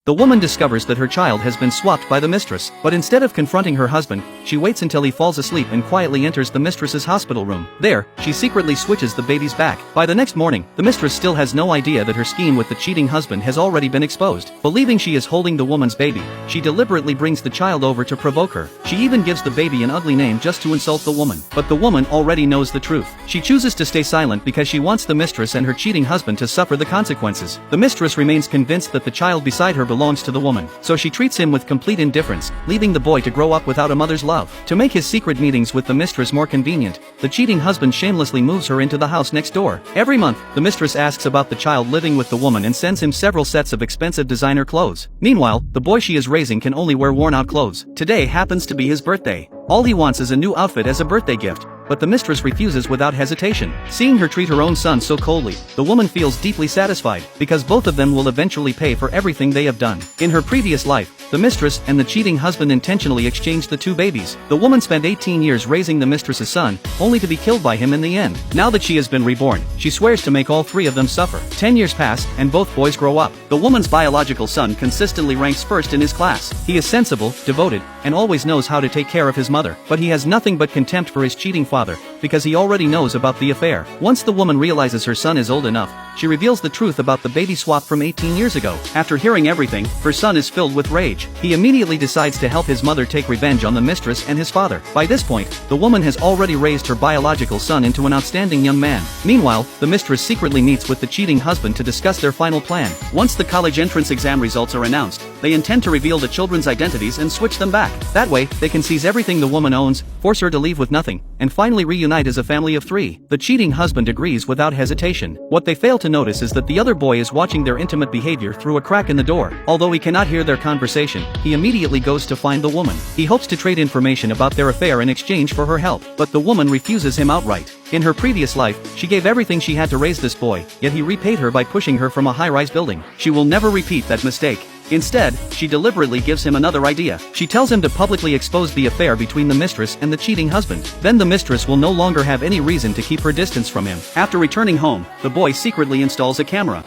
The woman discovers that her child has been swapped by the mistress, but instead of confronting her husband, she waits until he falls asleep and quietly enters the mistress's hospital room. There, she secretly switches the baby's back. By the next morning, the mistress still has no idea that her scheme with the cheating husband has already been exposed. Believing she is holding the woman's baby, she deliberately brings the child over to provoke her. She even gives the baby an ugly name just to insult the woman. But the woman already knows the truth. She chooses to stay silent because she wants the mistress and her cheating husband to suffer the consequences. The mistress remains convinced that the child beside her belongs to the woman, so she treats him with complete indifference, leaving the boy to grow up without a mother's love. To make his secret meetings with the mistress more convenient, the cheating husband shamelessly moves her into the house next door. Every month, the mistress asks about the child living with the woman and sends him several sets of expensive designer clothes. Meanwhile, the boy she is raising can only wear worn-out clothes. Today happens to be his birthday. All he wants is a new outfit as a birthday gift, but the mistress refuses without hesitation. Seeing her treat her own son so coldly, the woman feels deeply satisfied, because both of them will eventually pay for everything they have done. In her previous life, the mistress and the cheating husband intentionally exchanged the two babies. The woman spent 18 years raising the mistress's son, only to be killed by him in the end. Now that she has been reborn, she swears to make all three of them suffer. 10 years pass, and both boys grow up. The woman's biological son consistently ranks first in his class. He is sensible, devoted, and always knows how to take care of his mother. But he has nothing but contempt for his cheating father, because he already knows about the affair. Once the woman realizes her son is old enough, she reveals the truth about the baby swap from 18 years ago. After hearing everything, her son is filled with rage. He immediately decides to help his mother take revenge on the mistress and his father. By this point, the woman has already raised her biological son into an outstanding young man. Meanwhile, the mistress secretly meets with the cheating husband to discuss their final plan. Once the college entrance exam results are announced, they intend to reveal the children's identities and switch them back. That way, they can seize everything the woman owns, force her to leave with nothing, and finally reunite as a family of three. The cheating husband agrees without hesitation. What they fail to notice is that the other boy is watching their intimate behavior through a crack in the door. Although he cannot hear their conversation, he immediately goes to find the woman. He hopes to trade information about their affair in exchange for her help, but the woman refuses him outright. In her previous life, she gave everything she had to raise this boy, yet he repaid her by pushing her from a high-rise building. She will never repeat that mistake. Instead, she deliberately gives him another idea. She tells him to publicly expose the affair between the mistress and the cheating husband. Then the mistress will no longer have any reason to keep her distance from him. After returning home, the boy secretly installs a camera.